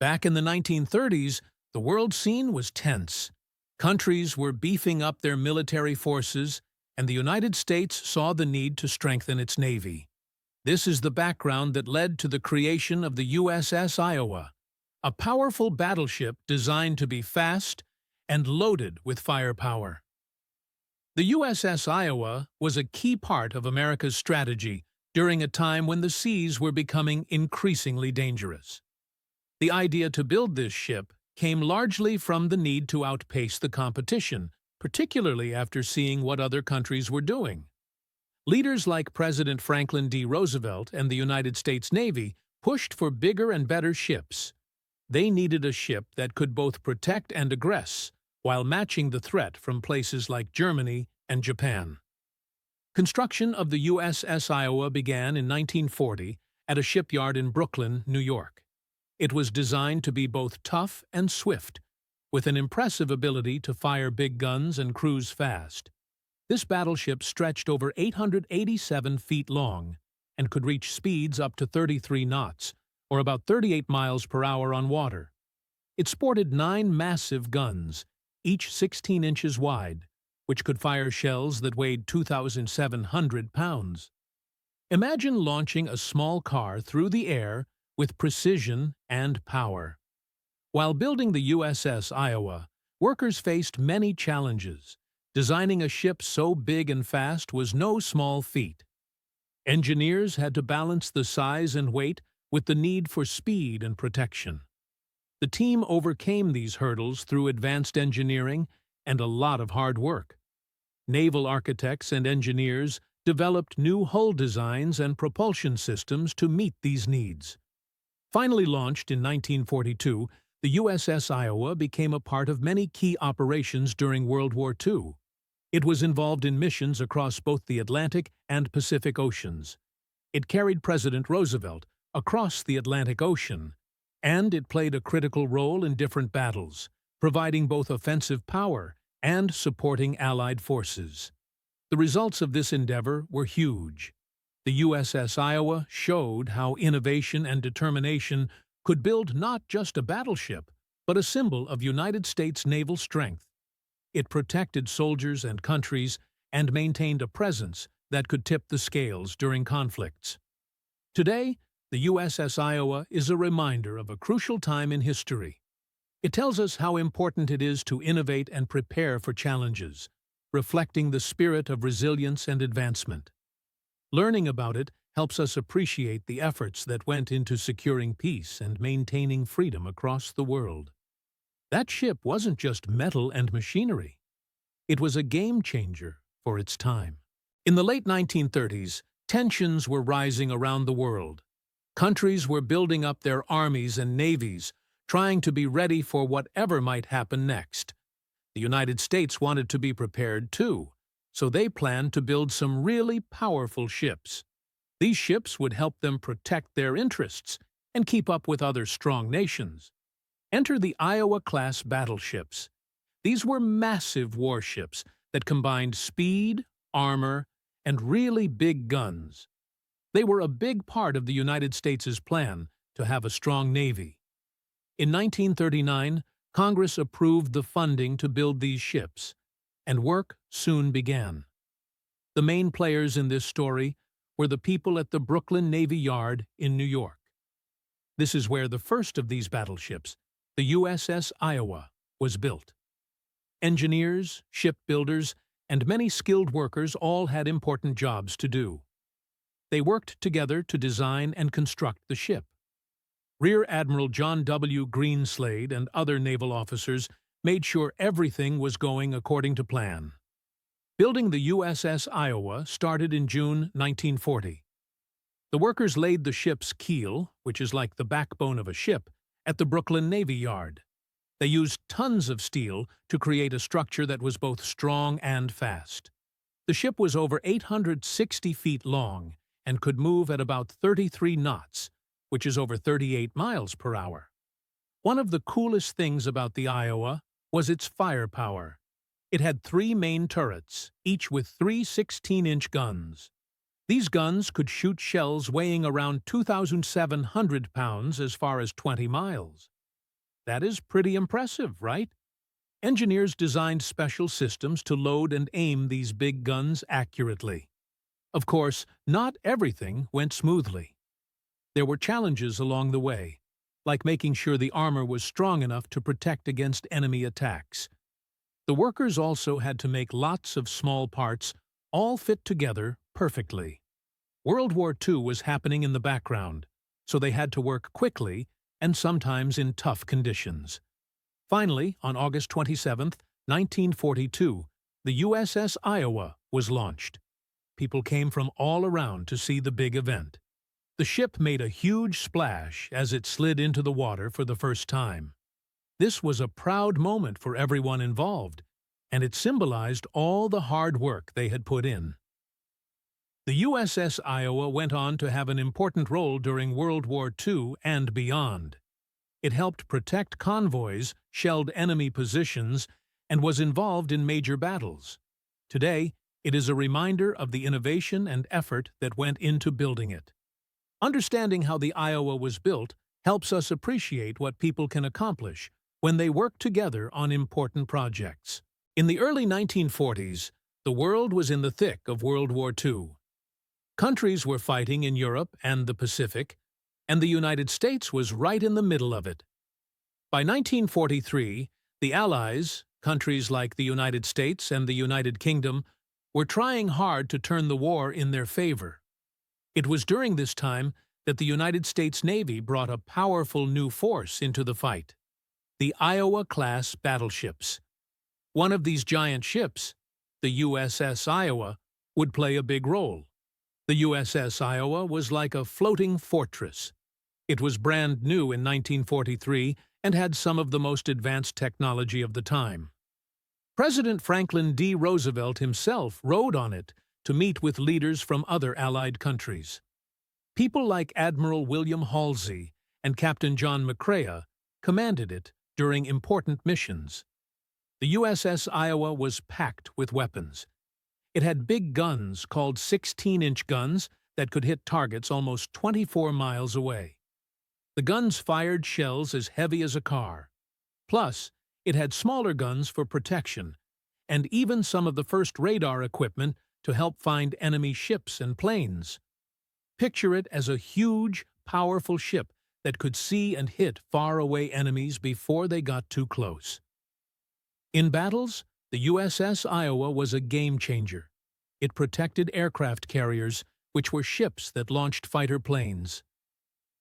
Back in the 1930s, the world scene was tense. Countries were beefing up their military forces, and the United States saw the need to strengthen its navy. This is the background that led to the creation of the USS Iowa, a powerful battleship designed to be fast and loaded with firepower. The USS Iowa was a key part of America's strategy during a time when the seas were becoming increasingly dangerous. The idea to build this ship came largely from the need to outpace the competition, particularly after seeing what other countries were doing. Leaders like President Franklin D. Roosevelt and the United States Navy pushed for bigger and better ships. They needed a ship that could both protect and aggress, while matching the threat from places like Germany and Japan. Construction of the USS Iowa began in 1940 at a shipyard in Brooklyn, New York. It was designed to be both tough and swift, with an impressive ability to fire big guns and cruise fast. This battleship stretched over 887 feet long and could reach speeds up to 33 knots, or about 38 miles per hour on water. It sported 9 massive guns, each 16 inches wide, which could fire shells that weighed 2,700 pounds. Imagine launching a small car through the air with precision and power. While building the USS Iowa, workers faced many challenges. Designing a ship so big and fast was no small feat. Engineers had to balance the size and weight with the need for speed and protection. The team overcame these hurdles through advanced engineering and a lot of hard work. Naval architects and engineers developed new hull designs and propulsion systems to meet these needs. Finally launched in 1942, the USS Iowa became a part of many key operations during World War II. It was involved in missions across both the Atlantic and Pacific Oceans. It carried President Roosevelt across the Atlantic Ocean, and it played a critical role in different battles, providing both offensive power and supporting Allied forces. The results of this endeavor were huge. The USS Iowa showed how innovation and determination could build not just a battleship, but a symbol of United States naval strength. It protected soldiers and countries and maintained a presence that could tip the scales during conflicts. Today, the USS Iowa is a reminder of a crucial time in history. It tells us how important it is to innovate and prepare for challenges, reflecting the spirit of resilience and advancement. Learning about it helps us appreciate the efforts that went into securing peace and maintaining freedom across the world. That ship wasn't just metal and machinery. It was a game-changer for its time. In the late 1930s, tensions were rising around the world. Countries were building up their armies and navies, trying to be ready for whatever might happen next. The United States wanted to be prepared too, so they planned to build some really powerful ships. These ships would help them protect their interests and keep up with other strong nations. Enter the Iowa-class battleships. These were massive warships that combined speed, armor, and really big guns. They were a big part of the United States' plan to have a strong navy. In 1939, Congress approved the funding to build these ships, and work soon began. The main players in this story were the people at the Brooklyn Navy Yard in New York. This is where the first of these battleships, the USS Iowa, was built. Engineers, shipbuilders, and many skilled workers all had important jobs to do. They worked together to design and construct the ship. Rear Admiral John W. Greenslade and other naval officers made sure everything was going according to plan. Building the USS Iowa started in June 1940. The workers laid the ship's keel, which is like the backbone of a ship, at the Brooklyn Navy Yard. They used tons of steel to create a structure that was both strong and fast. The ship was over 860 feet long and could move at about 33 knots, which is over 38 miles per hour. One of the coolest things about the Iowa was its firepower. It had 3 main turrets, each with 3 16-inch guns. These guns could shoot shells weighing around 2,700 pounds as far as 20 miles. That is pretty impressive, right? Engineers designed special systems to load and aim these big guns accurately. Of course, not everything went smoothly. There were challenges along the way, like making sure the armor was strong enough to protect against enemy attacks. The workers also had to make lots of small parts, all fit together perfectly. World War II was happening in the background, so they had to work quickly and sometimes in tough conditions. Finally, on August 27, 1942, the USS Iowa was launched. People came from all around to see the big event. The ship made a huge splash as it slid into the water for the first time. This was a proud moment for everyone involved, and it symbolized all the hard work they had put in. The USS Iowa went on to have an important role during World War II and beyond. It helped protect convoys, shelled enemy positions, and was involved in major battles. Today, it is a reminder of the innovation and effort that went into building it. Understanding how the Iowa was built helps us appreciate what people can accomplish when they work together on important projects. In the early 1940s, the world was in the thick of World War II. Countries were fighting in Europe and the Pacific, and the United States was right in the middle of it. By 1943, the Allies, countries like the United States and the United Kingdom, were trying hard to turn the war in their favor. It was during this time that the United States Navy brought a powerful new force into the fight: the Iowa-class battleships. One of these giant ships, the USS Iowa, would play a big role. The USS Iowa was like a floating fortress. It was brand new in 1943 and had some of the most advanced technology of the time. President Franklin D. Roosevelt himself rode on it to meet with leaders from other Allied countries. People like Admiral William Halsey and Captain John McCrea commanded it during important missions. The USS Iowa was packed with weapons. It had big guns called 16-inch guns that could hit targets almost 24 miles away. The guns fired shells as heavy as a car. Plus, it had smaller guns for protection, and even some of the first radar equipment to help find enemy ships and planes. Picture it as a huge, powerful ship that could see and hit faraway enemies before they got too close. In battles, the USS Iowa was a game-changer. It protected aircraft carriers, which were ships that launched fighter planes.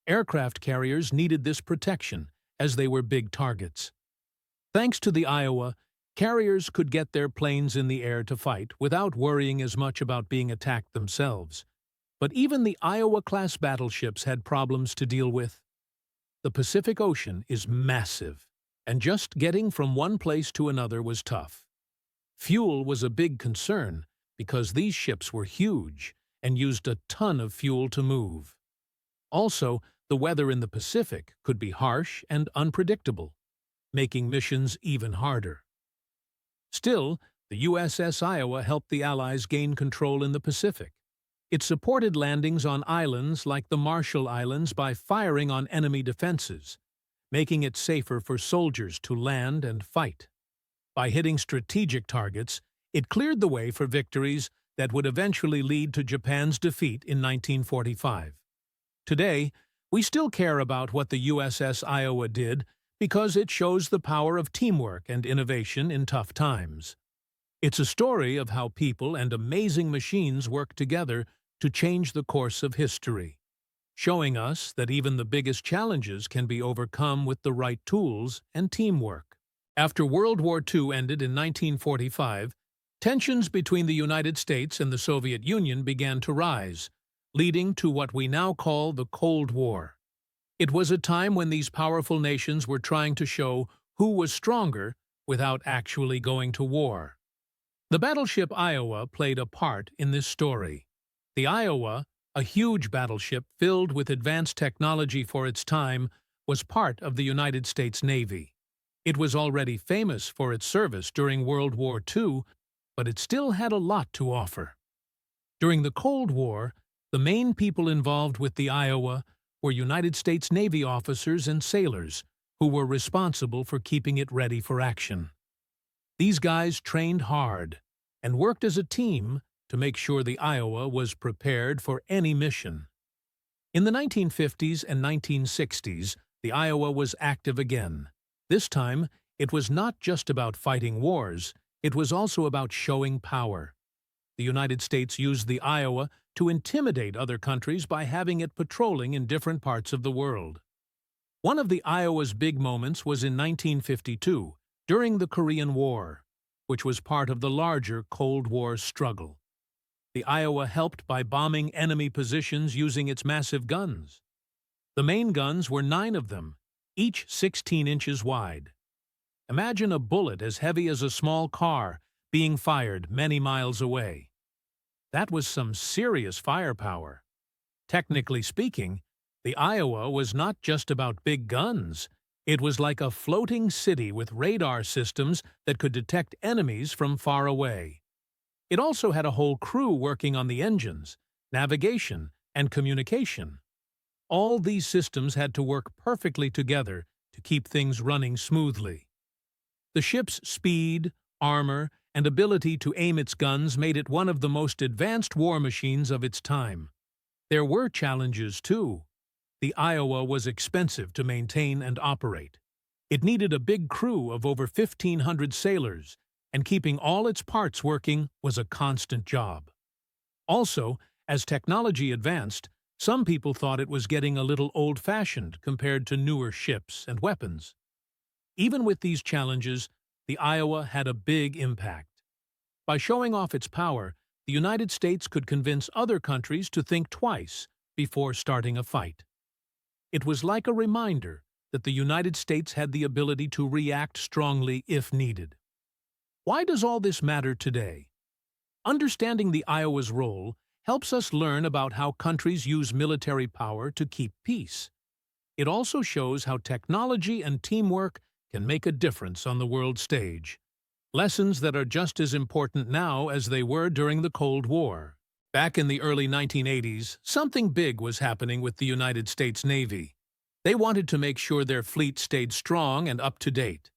Aircraft carriers needed this protection, as they were big targets. Thanks to the Iowa, carriers could get their planes in the air to fight without worrying as much about being attacked themselves. But even the Iowa-class battleships had problems to deal with. The Pacific Ocean is massive, and just getting from one place to another was tough. Fuel was a big concern because these ships were huge and used a ton of fuel to move. Also, the weather in the Pacific could be harsh and unpredictable, making missions even harder. Still, the USS Iowa helped the Allies gain control in the Pacific. It supported landings on islands like the Marshall Islands by firing on enemy defenses, making it safer for soldiers to land and fight. By hitting strategic targets, it cleared the way for victories that would eventually lead to Japan's defeat in 1945. Today, we still care about what the USS Iowa did because it shows the power of teamwork and innovation in tough times. It's a story of how people and amazing machines work together to change the course of history, showing us that even the biggest challenges can be overcome with the right tools and teamwork. After World War II ended in 1945, tensions between the United States and the Soviet Union began to rise, leading to what we now call the Cold War. It was a time when these powerful nations were trying to show who was stronger without actually going to war. The battleship Iowa played a part in this story. The Iowa, a huge battleship filled with advanced technology for its time, was part of the United States Navy. It was already famous for its service during World War II, but it still had a lot to offer. During the Cold War, the main people involved with the Iowa were United States Navy officers and sailors who were responsible for keeping it ready for action. These guys trained hard and worked as a team to make sure the Iowa was prepared for any mission. In the 1950s and 1960s, the Iowa was active again. This time, it was not just about fighting wars, it was also about showing power. The United States used the Iowa to intimidate other countries by having it patrolling in different parts of the world. One of the Iowa's big moments was in 1952, during the Korean War, which was part of the larger Cold War struggle. The Iowa helped by bombing enemy positions using its massive guns. The main guns were 9 of them, each 16 inches wide. Imagine a bullet as heavy as a small car being fired many miles away. That was some serious firepower. Technically speaking, the Iowa was not just about big guns. It was like a floating city with radar systems that could detect enemies from far away. It also had a whole crew working on the engines, navigation, and communication. All these systems had to work perfectly together to keep things running smoothly. The ship's speed, armor, and ability to aim its guns made it one of the most advanced war machines of its time. There were challenges, too. The Iowa was expensive to maintain and operate. It needed a big crew of over 1,500 sailors, and keeping all its parts working was a constant job. Also, as technology advanced, some people thought it was getting a little old-fashioned compared to newer ships and weapons. Even with these challenges, the Iowa had a big impact. By showing off its power, the United States could convince other countries to think twice before starting a fight. It was like a reminder that the United States had the ability to react strongly if needed. Why does all this matter today? Understanding the Iowa's role helps us learn about how countries use military power to keep peace. It also shows how technology and teamwork can make a difference on the world stage. Lessons that are just as important now as they were during the Cold War. Back in the early 1980s, something big was happening with the United States Navy. They wanted to make sure their fleet stayed strong and up to date.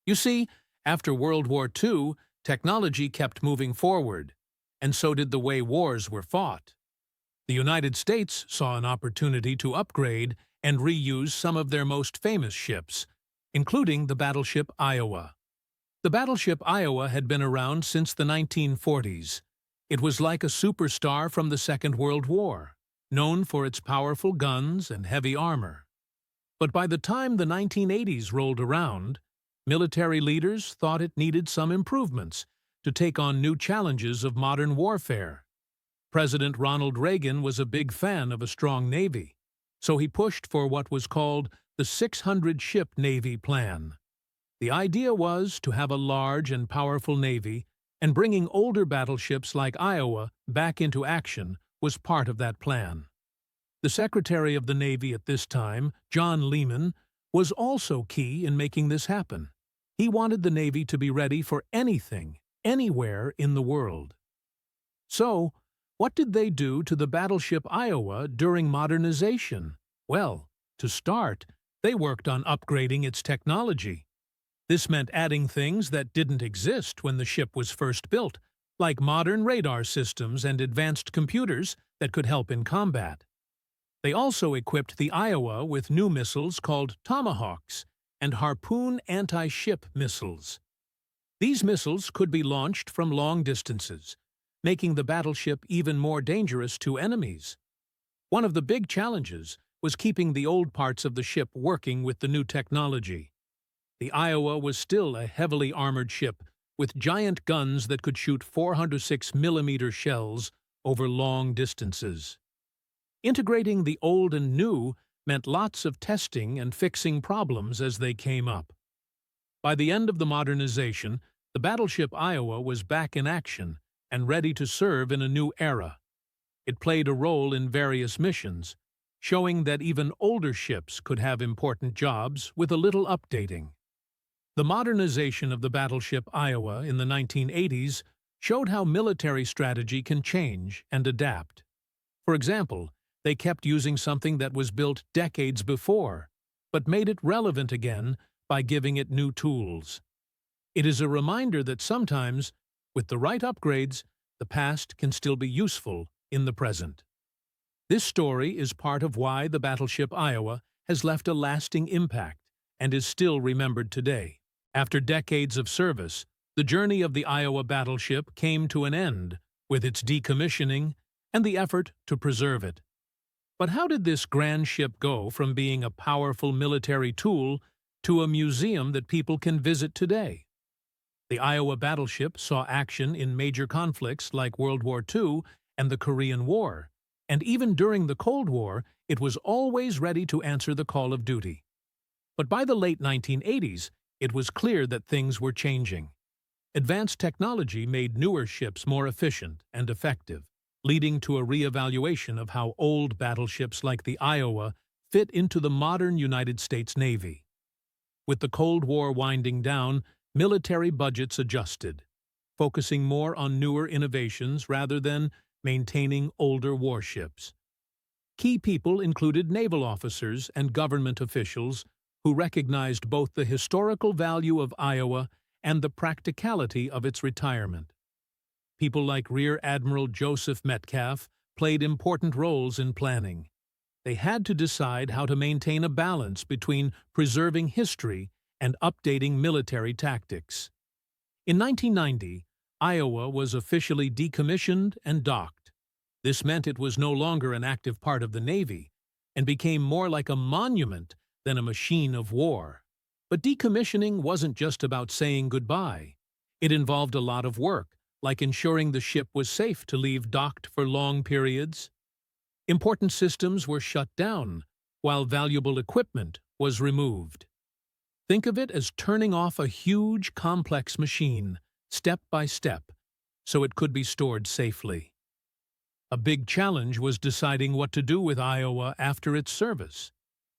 You see, after World War II, technology kept moving forward, and so did the way wars were fought. The United States saw an opportunity to upgrade and reuse some of their most famous ships, including the battleship Iowa. The battleship Iowa had been around since the 1940s. It was like a superstar from the Second World War, known for its powerful guns and heavy armor. But by the time the 1980s rolled around, military leaders thought it needed some improvements to take on new challenges of modern warfare. President Ronald Reagan was a big fan of a strong navy, so he pushed for what was called the 600-ship Navy plan. The idea was to have a large and powerful navy, and bringing older battleships like Iowa back into action was part of that plan. The Secretary of the Navy at this time, John Lehman, was also key in making this happen. He wanted the Navy to be ready for anything, anywhere in the world. So, what did they do to the battleship Iowa during modernization? Well, to start, they worked on upgrading its technology. This meant adding things that didn't exist when the ship was first built, like modern radar systems and advanced computers that could help in combat. They also equipped the Iowa with new missiles called Tomahawks and Harpoon anti-ship missiles. These missiles could be launched from long distances, making the battleship even more dangerous to enemies. One of the big challenges was keeping the old parts of the ship working with the new technology. The Iowa was still a heavily armored ship with giant guns that could shoot 406mm shells over long distances. Integrating the old and new meant lots of testing and fixing problems as they came up. By the end of the modernization, the battleship Iowa was back in action and ready to serve in a new era. It played a role in various missions, showing that even older ships could have important jobs with a little updating. The modernization of the battleship Iowa in the 1980s showed how military strategy can change and adapt. For example, they kept using something that was built decades before, but made it relevant again by giving it new tools. It is a reminder that sometimes, with the right upgrades, the past can still be useful in the present. This story is part of why the battleship Iowa has left a lasting impact and is still remembered today. After decades of service, the journey of the Iowa battleship came to an end with its decommissioning and the effort to preserve it. But how did this grand ship go from being a powerful military tool to a museum that people can visit today? The Iowa battleship saw action in major conflicts like World War II and the Korean War, and even during the Cold War, it was always ready to answer the call of duty. But by the late 1980s, it was clear that things were changing. Advanced technology made newer ships more efficient and effective, leading to a reevaluation of how old battleships like the Iowa fit into the modern United States Navy. With the Cold War winding down, military budgets adjusted, focusing more on newer innovations rather than maintaining older warships. Key people included naval officers and government officials who recognized both the historical value of Iowa and the practicality of its retirement. People like Rear Admiral Joseph Metcalf played important roles in planning. They had to decide how to maintain a balance between preserving history and updating military tactics. In 1990, Iowa was officially decommissioned and docked. This meant it was no longer an active part of the Navy and became more like a monument than a machine of war. But decommissioning wasn't just about saying goodbye. It involved a lot of work, like ensuring the ship was safe to leave docked for long periods. Important systems were shut down, while valuable equipment was removed. Think of it as turning off a huge, complex machine, step by step, so it could be stored safely. A big challenge was deciding what to do with Iowa after its service.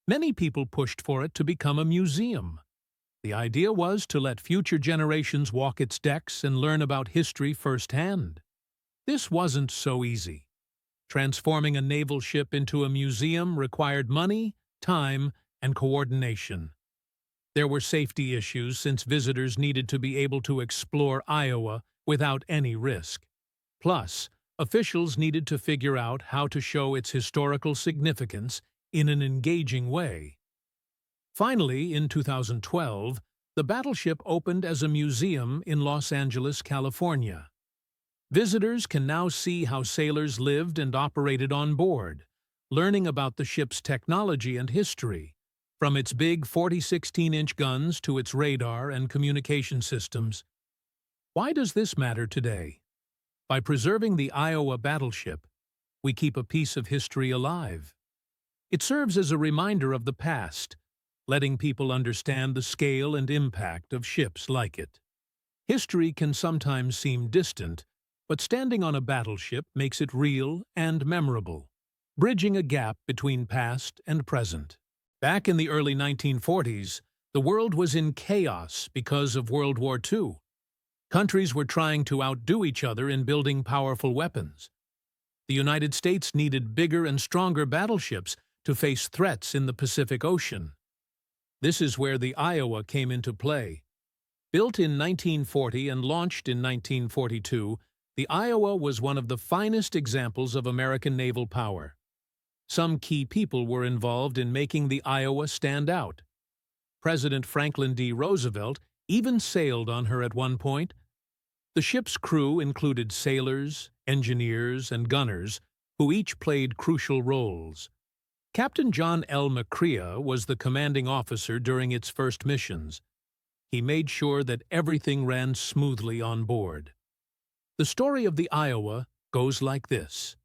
Many people pushed for it to become a museum. The idea was to let future generations walk its decks and learn about history firsthand. This wasn't so easy. Transforming a naval ship into a museum required money, time, and coordination. There were safety issues since visitors needed to be able to explore Iowa without any risk. Plus, officials needed to figure out how to show its historical significance in an engaging way. Finally, in 2012, the battleship opened as a museum in Los Angeles, California. Visitors can now see how sailors lived and operated on board, learning about the ship's technology and history, from its big 40-16-inch guns to its radar and communication systems. Why does this matter today? By preserving the Iowa battleship, we keep a piece of history alive. It serves as a reminder of the past, letting people understand the scale and impact of ships like it. History can sometimes seem distant, but standing on a battleship makes it real and memorable, bridging a gap between past and present. Back in the early 1940s, the world was in chaos because of World War II. Countries were trying to outdo each other in building powerful weapons. The United States needed bigger and stronger battleships to face threats in the Pacific Ocean. This is where the Iowa came into play. Built in 1940 and launched in 1942, the Iowa was one of the finest examples of American naval power. Some key people were involved in making the Iowa stand out. President Franklin D. Roosevelt even sailed on her at one point. The ship's crew included sailors, engineers, and gunners, who each played crucial roles. Captain John L. McCrea was the commanding officer during its first missions. He made sure that everything ran smoothly on board. The story of the Iowa goes like this.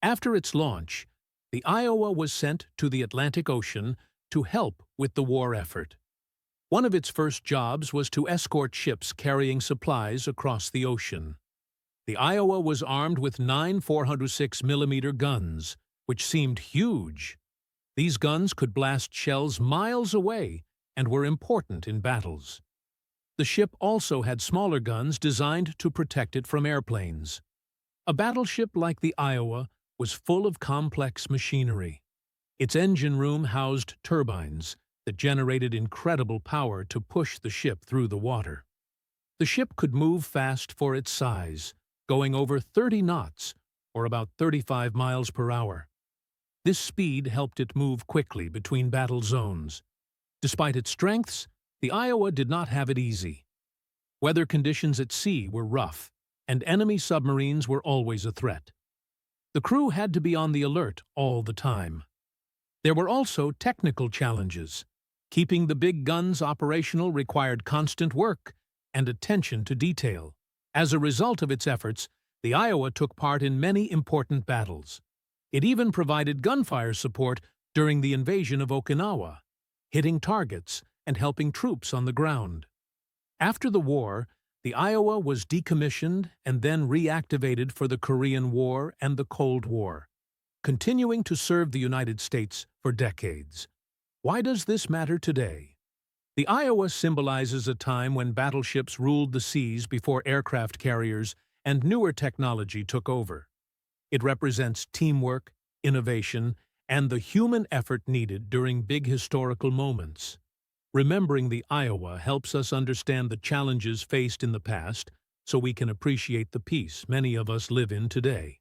After its launch, the Iowa was sent to the Atlantic Ocean to help with the war effort. One of its first jobs was to escort ships carrying supplies across the ocean. The Iowa was armed with 9 406mm guns, which seemed huge. These guns could blast shells miles away and were important in battles. The ship also had smaller guns designed to protect it from airplanes. A battleship like the Iowa was full of complex machinery. Its engine room housed turbines, that generated incredible power to push the ship through the water. The ship could move fast for its size, going over 30 knots, or about 35 miles per hour. This speed helped it move quickly between battle zones. Despite its strengths, the Iowa did not have it easy. Weather conditions at sea were rough, and enemy submarines were always a threat. The crew had to be on the alert all the time. There were also technical challenges. Keeping the big guns operational required constant work and attention to detail. As a result of its efforts, the Iowa took part in many important battles. It even provided gunfire support during the invasion of Okinawa, hitting targets and helping troops on the ground. After the war, the Iowa was decommissioned and then reactivated for the Korean War and the Cold War, continuing to serve the United States for decades. Why does this matter today? The Iowa symbolizes a time when battleships ruled the seas before aircraft carriers and newer technology took over. It represents teamwork, innovation, and the human effort needed during big historical moments. Remembering the Iowa helps us understand the challenges faced in the past so we can appreciate the peace many of us live in today.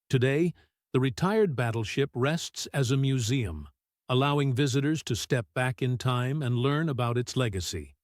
Today, the retired battleship rests as a museum, allowing visitors to step back in time and learn about its legacy.